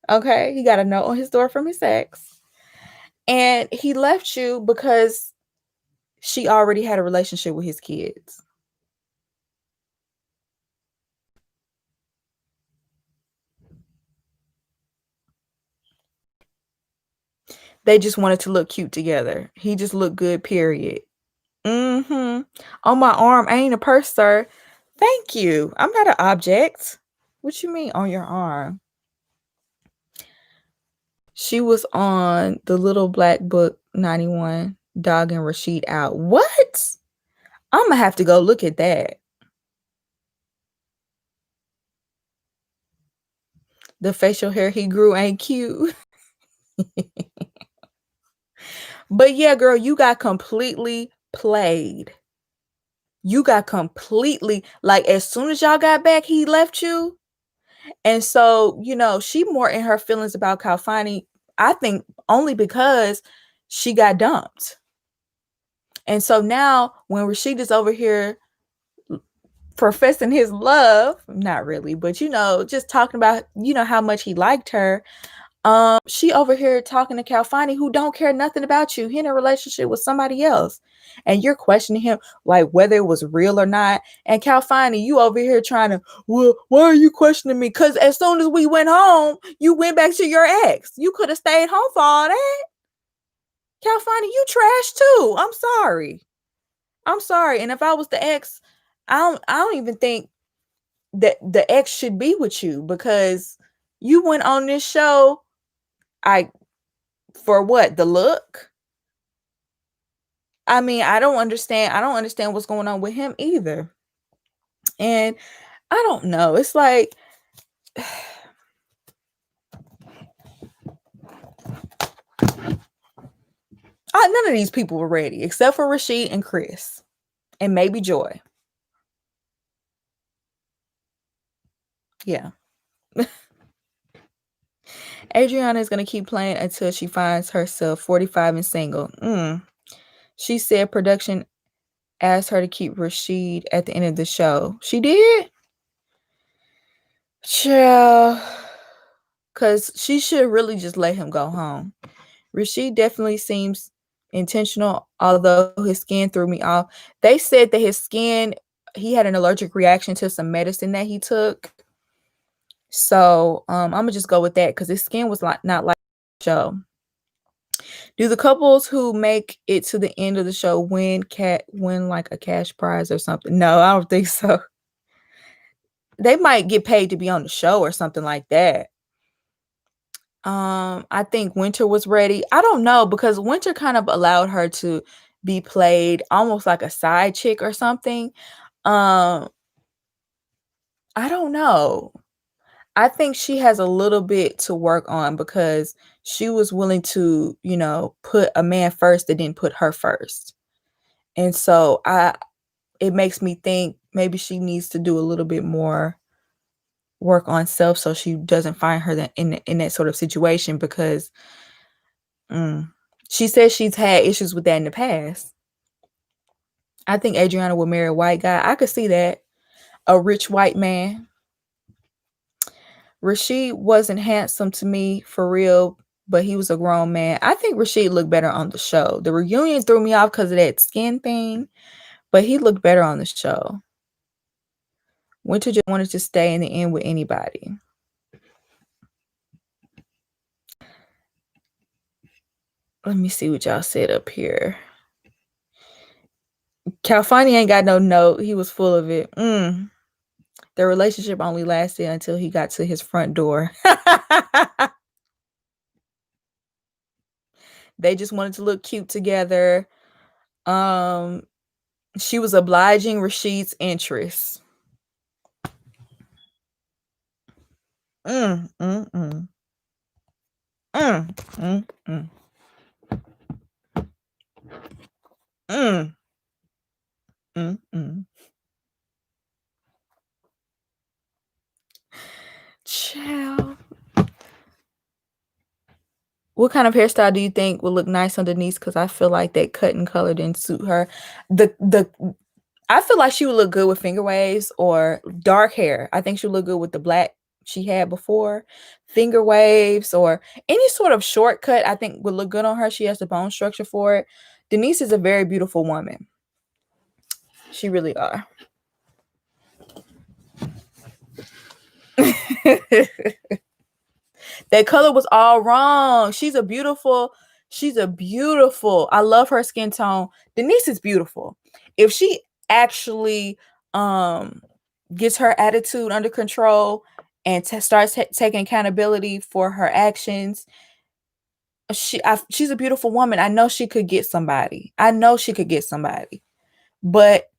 Speaker 1: Okay, he got a note on his door from his ex, and he left you because she already had a relationship with his kids. They just wanted to look cute together. He just looked good, period. Mm-hmm. On my arm, I ain't a purse, sir. Thank you. I'm not an object. What you mean on your arm? She was on the Little Black Book 91, dogging Rashid out. What? I'm gonna have to go look at that. The facial hair he grew ain't cute. But yeah, girl, you got completely played. You got completely, like, as soon as y'all got back, he left you. And so, she more in her feelings about Kalfani, I think only because she got dumped. And so now when Rashid is over here professing his love, not really, but just talking about, how much he liked her. She over here talking to Calfani, who don't care nothing about you. He in a relationship with somebody else. And you're questioning him like whether it was real or not. And Calfani, you over here trying to, well, why are you questioning me? Because as soon as we went home, you went back to your ex. You could have stayed home for all that. Calfani, you trash too. I'm sorry. I'm sorry. And if I was the ex, I don't even think that the ex should be with you, because you went on this show for what? The look? I mean, I don't understand what's going on with him either. And I don't know. It's like None of these people were ready except for Rashid and Chris and maybe Joy. Yeah. Adriana is going to keep playing until she finds herself 45 and single. She said production asked her to keep Rashid at the end of the show. She did? Child. Because she should really just let him go home. Rashid definitely seems intentional, although his skin threw me off. They said that his skin, he had an allergic reaction to some medicine that he took. So I'm gonna just go with that because his skin was not like the show. Do the couples who make it to the end of the show win like a cash prize or something? No, I don't think so. They might get paid to be on the show or something like that. I think Winter was ready. I don't know because Winter kind of allowed her to be played almost like a side chick or something. I don't know. I think she has a little bit to work on because she was willing to, put a man first that didn't put her first. And so it makes me think maybe she needs to do a little bit more work on self so she doesn't find her in that sort of situation because she says she's had issues with that in the past. I think Adriana will marry a white guy. I could see that. A rich white man. Rashid wasn't handsome to me for real, but he was a grown man. I think Rashid looked better on the show. The reunion threw me off because of that skin thing, but he looked better on the show. Winter just wanted to stay in the end with anybody. Let me see what y'all said up here. California ain't got no note. He was full of it. Their relationship only lasted until he got to his front door. They just wanted to look cute together. She was obliging Rashid's interests. Mm, mm, mm. Mm, mm, mm. Mm. Mm, mm. Child. What kind of hairstyle do you think would look nice on Denise? Because I feel like that cut and color didn't suit her. I feel like she would look good with finger waves or dark hair. I think she would look good with the black she had before. Finger waves or any sort of shortcut I think would look good on her. She has the bone structure for it. Denise is a very beautiful woman. She really are. That color was all wrong. She's a beautiful. I love her skin tone. Denise is beautiful. If she actually gets her attitude under control and starts taking accountability for her actions, she's a beautiful woman. I know she could get somebody. But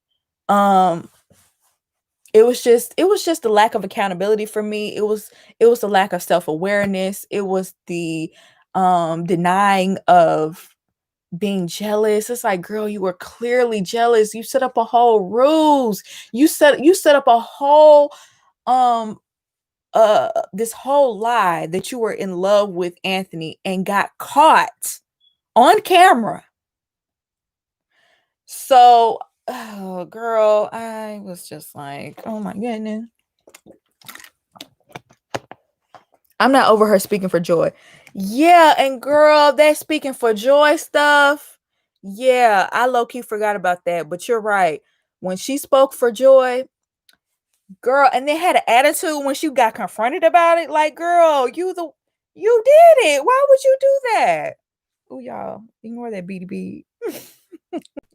Speaker 1: it was just the lack of accountability for me. It was the lack of self-awareness. It was the denying of being jealous. It's like, girl, you were clearly jealous. You set up a whole ruse. You set up a whole this whole lie that you were in love with Anthony and got caught on camera. So, oh, girl, I was just like, oh my goodness. I'm not over her speaking for Joy. Yeah, and girl, that speaking for Joy stuff. Yeah, I low-key forgot about that, but you're right. When she spoke for Joy, girl, and they had an attitude when she got confronted about it. Like, girl, you did it. Why would you do that? Oh, y'all, ignore that BDB.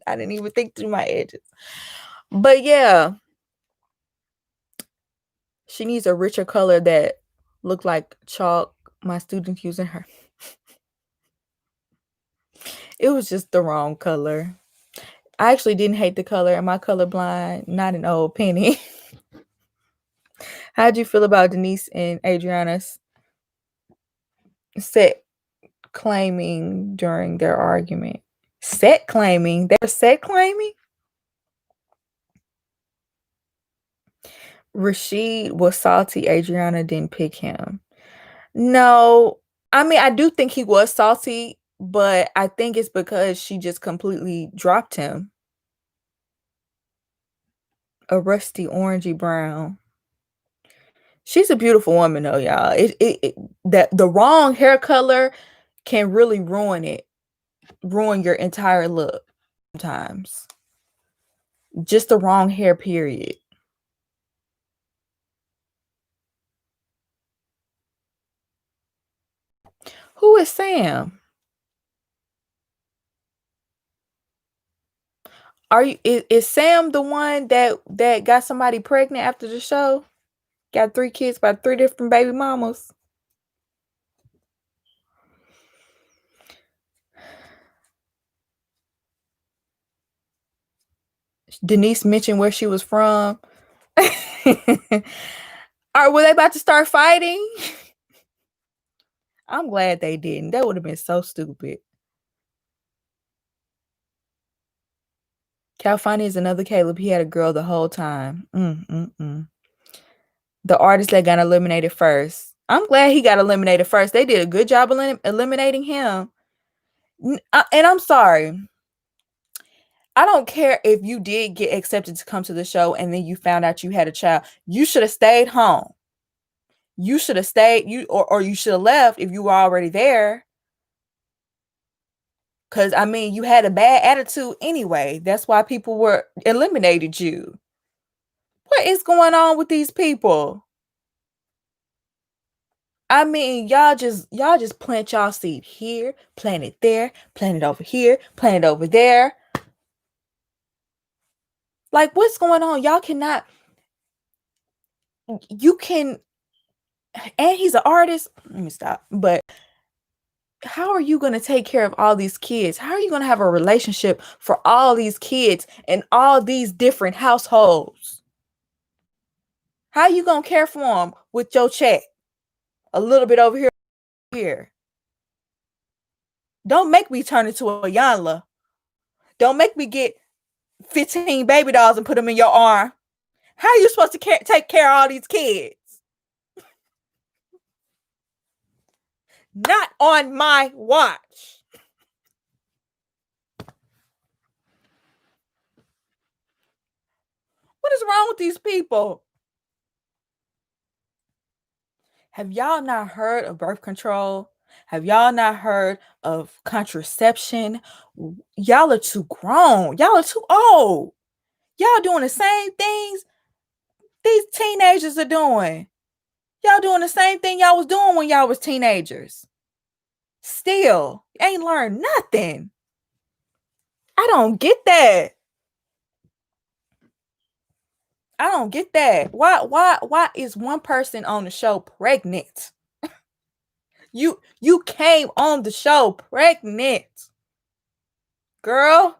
Speaker 1: I didn't even think through my edges. But yeah, she needs a richer color that looked like chalk. My students using her. It was just the wrong color. I actually didn't hate the color. Am I colorblind? Not an old penny. How'd you feel about Denise and Adriana's set claiming during their argument? Set claiming. They're set claiming. Rashid was salty. Adriana didn't pick him. No, I mean, I do think he was salty, but I think it's because she just completely dropped him. A rusty orangey brown. She's a beautiful woman though, y'all. That the wrong hair color can really ruin your entire look sometimes. Just the wrong hair, period. Who is Sam? Is Sam the one that got somebody pregnant after the show? Got 3 kids by 3 different baby mamas? Denise mentioned where she was from. Were they about to start fighting? I'm glad they didn't. That would have been so stupid. California is another Caleb. He had a girl the whole time. The artist that got eliminated first. I'm glad he got eliminated first. They did a good job eliminating him. And I'm sorry. I don't care if you did get accepted to come to the show and then you found out you had a child. You should have stayed home. You should have stayed, or you should have left if you were already there. Because, I mean, you had a bad attitude anyway. That's why people were eliminated you. What is going on with these people? I mean, y'all just plant y'all seed here, plant it there, plant it over here, plant it over there. Like, what's going on? Y'all cannot. You can. And he's an artist. Let me stop. But how are you going to take care of all these kids? How are you going to have a relationship for all these kids and all these different households? How are you going to care for them with your check? A little bit over here. Don't make me turn into a Yanla. Don't make me get 15 baby dolls and put them in your arm. How are you supposed to take care of all these kids? Not on my watch. What is wrong with these people? Have y'all not heard of birth control? Have y'all not heard of contraception? Y'all are too grown. Y'all are too old. Y'all doing the same things these teenagers are doing. Y'all doing the same thing y'all was doing when y'all was teenagers. Still, ain't learned nothing. I don't get that. I don't get that. Why is one person on the show pregnant? You came on the show pregnant, girl,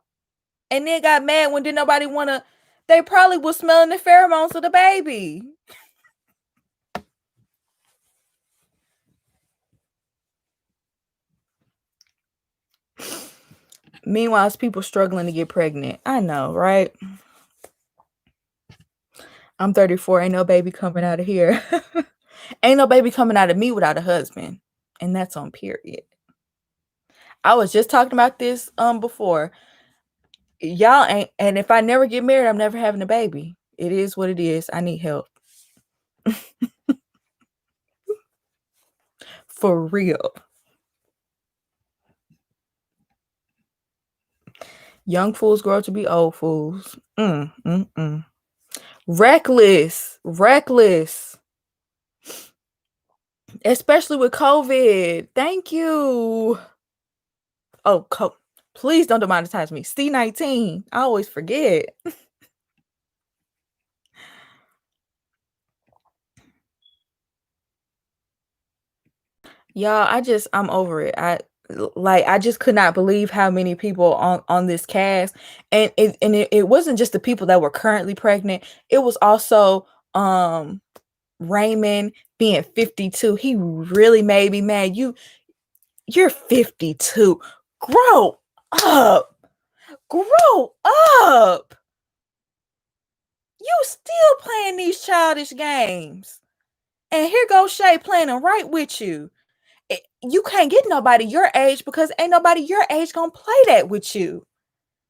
Speaker 1: and then got mad when didn't nobody wanna. They probably was smelling the pheromones of the baby. Meanwhile, it's people struggling to get pregnant. I know, right? I'm 34. Ain't no baby coming out of here. Ain't no baby coming out of me without a husband. And that's on period. I was just talking about this before. Y'all ain't, and if I never get married, I'm never having a baby. It is what it is. I need help. For real. Young fools grow to be old fools. Reckless. Especially with COVID. Thank you. Oh, please don't demonetize me. C19. I always forget. Y'all, I'm over it. I just could not believe how many people on this cast, and it wasn't just the people that were currently pregnant. It was also Raymond being 52. He really made me mad. You're 52. Grow up. Grow up. You still playing these childish games. And here goes Shay playing them right with you. You can't get nobody your age because ain't nobody your age gonna play that with you.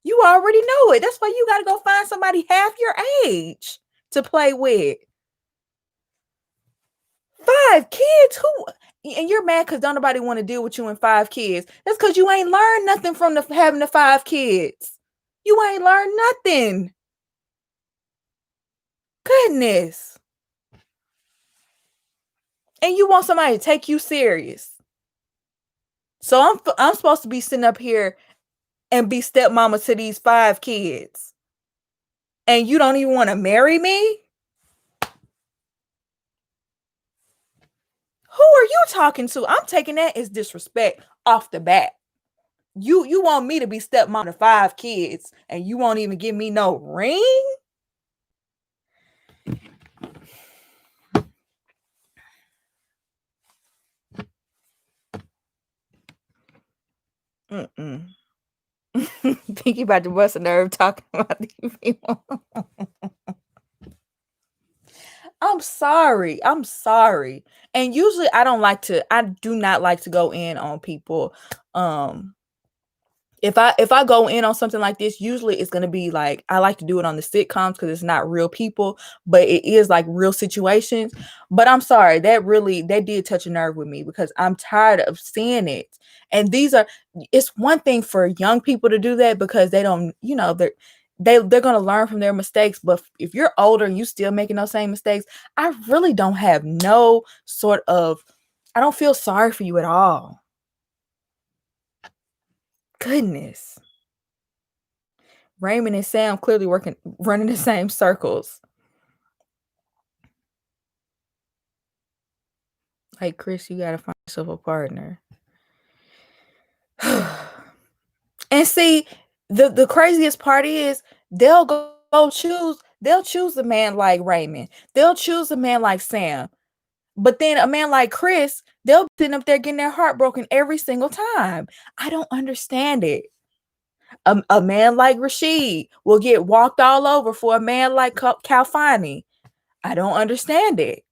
Speaker 1: You already know it. That's why you gotta go find somebody half your age to play with. 5 kids? Who? And you're mad because don't nobody want to deal with you and 5 kids. That's because you ain't learned nothing from having the 5 kids. You ain't learned nothing. Goodness. And you want somebody to take you serious. So I'm supposed to be sitting up here and be stepmama to these 5 kids. And you don't even want to marry me? Who are you talking to? I'm taking that as disrespect off the bat. You want me to be stepmom to 5 kids and you won't even give me no ring? Think you about to bust a nerve talking about these people. I'm sorry. And usually I do not like to go in on people. If I go in on something like this, usually it's going to be like, I like to do it on the sitcoms because it's not real people, but it is like real situations. But I'm sorry, that did touch a nerve with me because I'm tired of seeing it. And it's one thing for young people to do that because they don't, they're going to learn from their mistakes. But if you're older and you still making those same mistakes, I really don't have I don't feel sorry for you at all. Goodness. Raymond and Sam clearly running the same circles. Like, Chris, you gotta find yourself a partner. And see, the craziest part is they'll choose a man like Raymond. They'll choose a man like Sam. But then a man like Chris, they'll be sitting up there getting their heart broken every single time. I don't understand it. A man like Rashid will get walked all over for a man like Calfani. I don't understand it.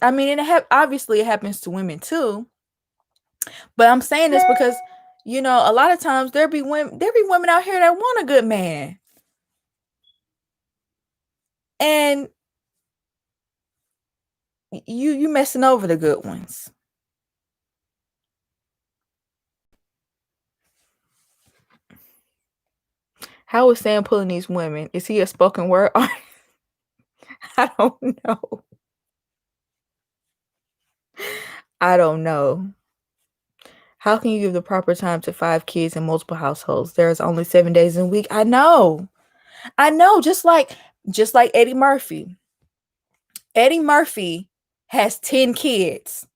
Speaker 1: I mean, obviously it happens to women too. But I'm saying this because, a lot of times there be women out here that want a good man. And you messing over the good ones. How is Sam pulling these women? Is he a spoken word artist? I don't know. I don't know. How can you give the proper time to 5 kids in multiple households? There's only 7 days in a week. I know. Just like Eddie Murphy. Eddie Murphy has 10 kids.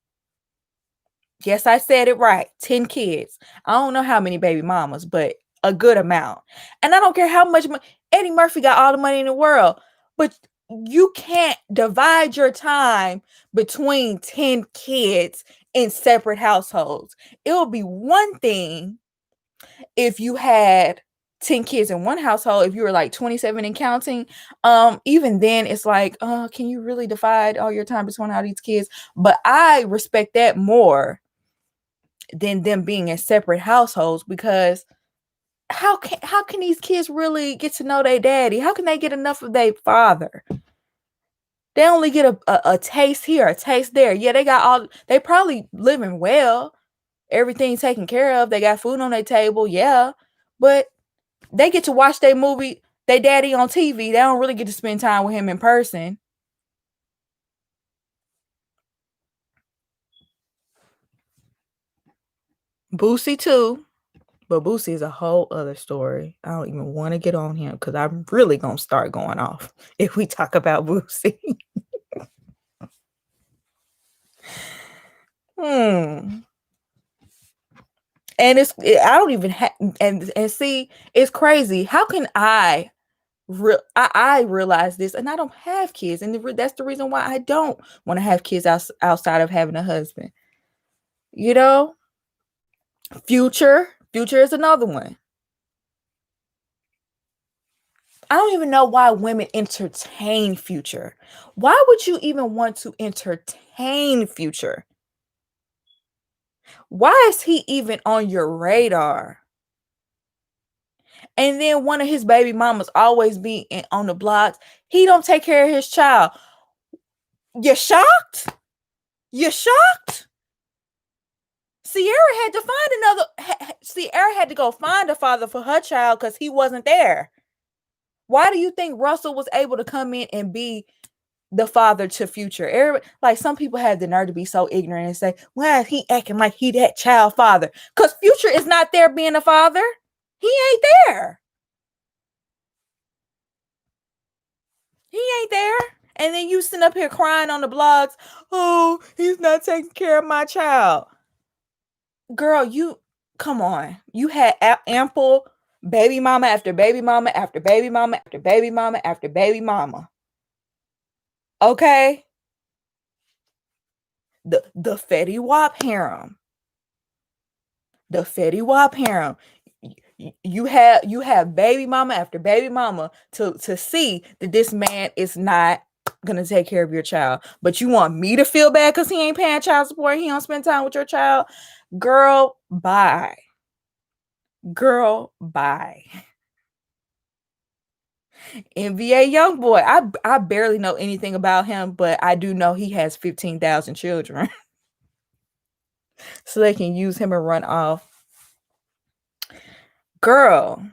Speaker 1: Yes, I said it right. 10 kids. I don't know how many baby mamas, but a good amount. And I don't care how much Eddie Murphy got all the money in the world, but you can't divide your time between 10 kids in separate households. It would be one thing if you had 10 kids in one household, if you were like 27 and counting. Even then it's like, can you really divide all your time between all these kids? But I respect that more than them being in separate households, because how can these kids really get to know their daddy? How can they get enough of their father? They only get a taste here, a taste there. Yeah, they probably living well, everything taken care of. They got food on their table, yeah, but they get to watch their daddy on TV. They don't really get to spend time with him in person. Boosie too, but Boosie is a whole other story. I don't even want to get on him because I'm really gonna start going off if we talk about Boosie. And I don't even and see, it's crazy. How can I realize this, and I don't have kids, and that's the reason why I don't want to have kids outside of having a husband. Future Future is another one. I don't even know why women entertain Future. Why would you even want to entertain Future? Why is he even on your radar? And then one of his baby mamas always be on the blocks. He don't take care of his child. You shocked? You shocked? Sierra had to find another. Sierra had to go find a father for her child because he wasn't there. Why do you think Russell was able to come in and be the father to Future? Everybody, like some people have the nerve to be so ignorant and say, "Why is he acting like he that child father?" Because Future is not there being a father. He ain't there. He ain't there. And then you sitting up here crying on the blogs, "Oh, he's not taking care of my child." Girl, you come on. You had ample baby mama after baby mama after baby mama after baby mama after baby mama. Okay? The Fetty Wap harem. The Fetty Wap harem. You have baby mama after baby mama to see that this man is not gonna take care of your child. But you want me to feel bad because he ain't paying child support, he don't spend time with your child? Girl, bye. Girl, bye. NBA Youngboy. I barely know anything about him, but I do know he has 15,000 children. So they can use him and run off. Girl,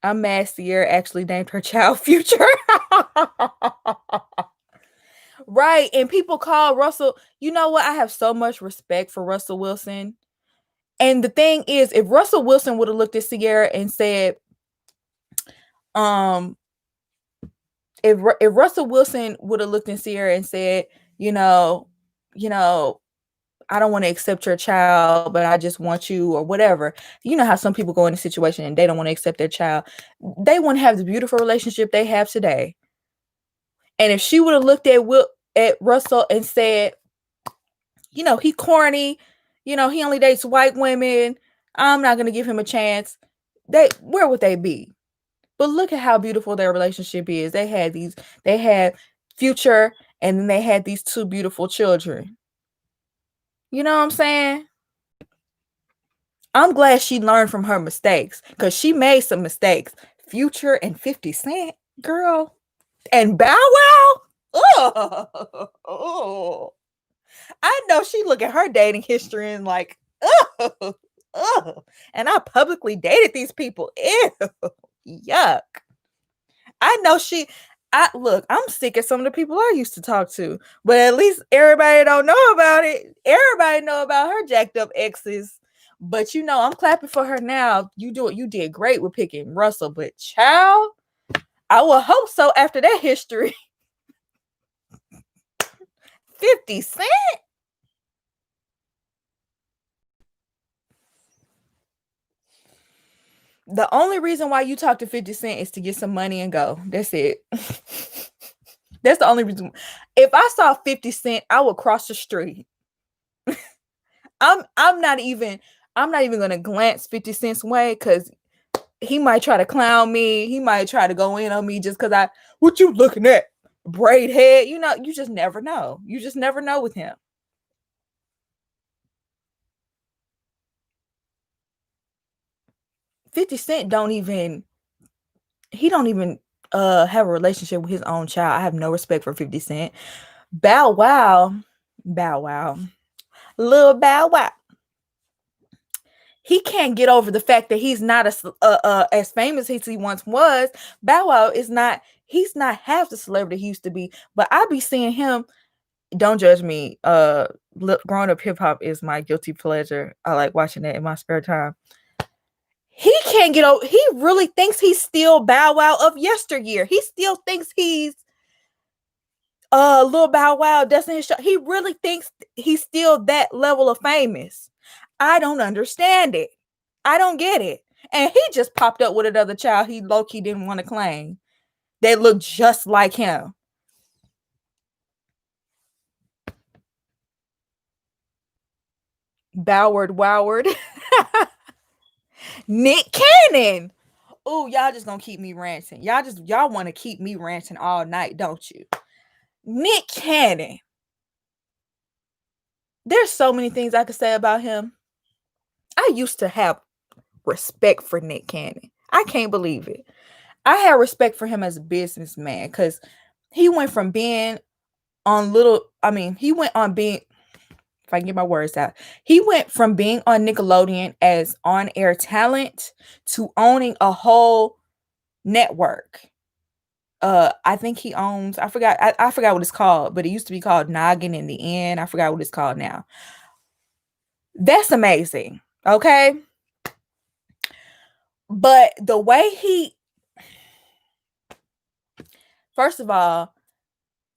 Speaker 1: I'm mad Sierra actually named her child Future. Right. And people call Russell, you know what? I have so much respect for Russell Wilson. And the thing is, if Russell Wilson would have looked at Sierra and said, if Russell Wilson would have looked at Sierra and said, you know, I don't want to accept your child, but I just want you, or whatever. You know how some people go in a situation and they don't want to accept their child. They wouldn't have the beautiful relationship they have today. And if she would have looked at Russell and said, he corny, he only dates white women, I'm not gonna give him a chance, where would they be? But look at how beautiful their relationship is. They had Future, and then they had these two beautiful children. You know what I'm saying? I'm glad she learned from her mistakes, because she made some mistakes. Future and 50 Cent, girl, and Bow Wow. Oh, I know she look at her dating history and like, oh, and I publicly dated these people. Ew, yuck. I know I'm sick of some of the people I used to talk to, but at least everybody don't know about it. Everybody know about her jacked up exes. But I'm clapping for her now. You did great with picking Russell, but child, I will hope so after that history. 50 Cent? The only reason why you talk to 50 Cent is to get some money and go. That's it. That's the only reason. If I saw 50 Cent, I would cross the street. I'm not even gonna glance 50 Cent's way, because he might try to clown me. He might try to go in on me just because what you looking at? Braid head. You just never know. You just never know with him. $50 Cent don't even have a relationship with his own child. I have no respect for 50 Cent. Bow Wow. Little Bow Wow. He can't get over the fact that he's not as famous as he once was. Bow Wow he's not half the celebrity he used to be. But I be seeing him, don't judge me. Growing up hip hop is my guilty pleasure. I like watching it in my spare time. He can't get over. He really thinks he's still Bow Wow of yesteryear. He still thinks he's Lil Bow Wow, Destiny his show. He really thinks he's still that level of famous. I don't understand it. I don't get it. And he just popped up with another child he low-key didn't want to claim. They look just like him. Boward Woward. Nick Cannon. Oh, y'all just gonna keep me ranting. Y'all want to keep me ranting all night, don't you? Nick Cannon. There's so many things I could say about him. I used to have respect for Nick Cannon. I can't believe it. I had respect for him as a businessman because he went from being on he went on being, if I can get my words out, he went from being on Nickelodeon as on-air talent to owning a whole network. I think he owns, I forgot what it's called, but it used to be called Noggin in the End. I forgot what it's called now. That's amazing. Okay. But the way first of all,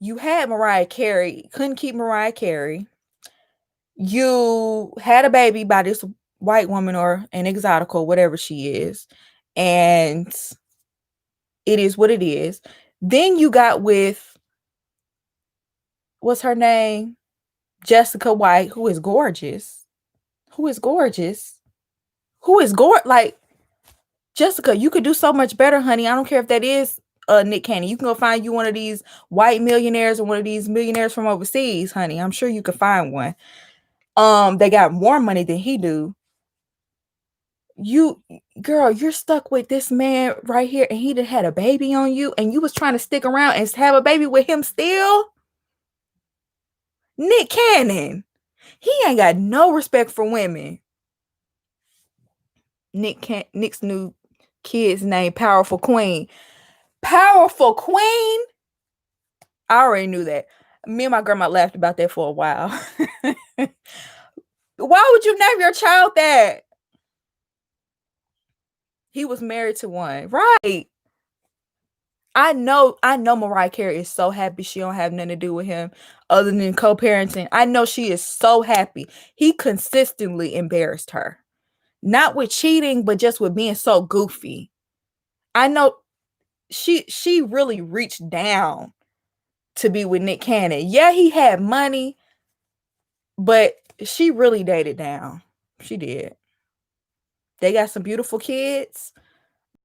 Speaker 1: you had Mariah Carey, couldn't keep Mariah Carey. You had a baby by this white woman or an exotic or whatever she is. And it is what it is. Then you got with, what's her name? Jessica White, who is gorgeous. Like, Jessica, you could do so much better, honey. I don't care if that is Nick Cannon. You can go find you one of these white millionaires or one of these millionaires from overseas, honey. I'm sure you could find one. They got more money than he do. Girl, you're stuck with this man right here, and he done had a baby on you, and you was trying to stick around and have a baby with him still. Nick Cannon, he ain't got no respect for women. Nick's new kid's name, Powerful Queen. Powerful Queen? I already knew that. Me and my grandma laughed about that for a while. Why would you name your child that? He was married to one. Right. I know Mariah Carey is so happy she don't have nothing to do with him other than co-parenting. I know she is so happy. He consistently embarrassed her. Not with cheating, but just with being so goofy. I know she really reached down to be with Nick Cannon. Yeah, he had money, but she really dated down. She did. They got some beautiful kids.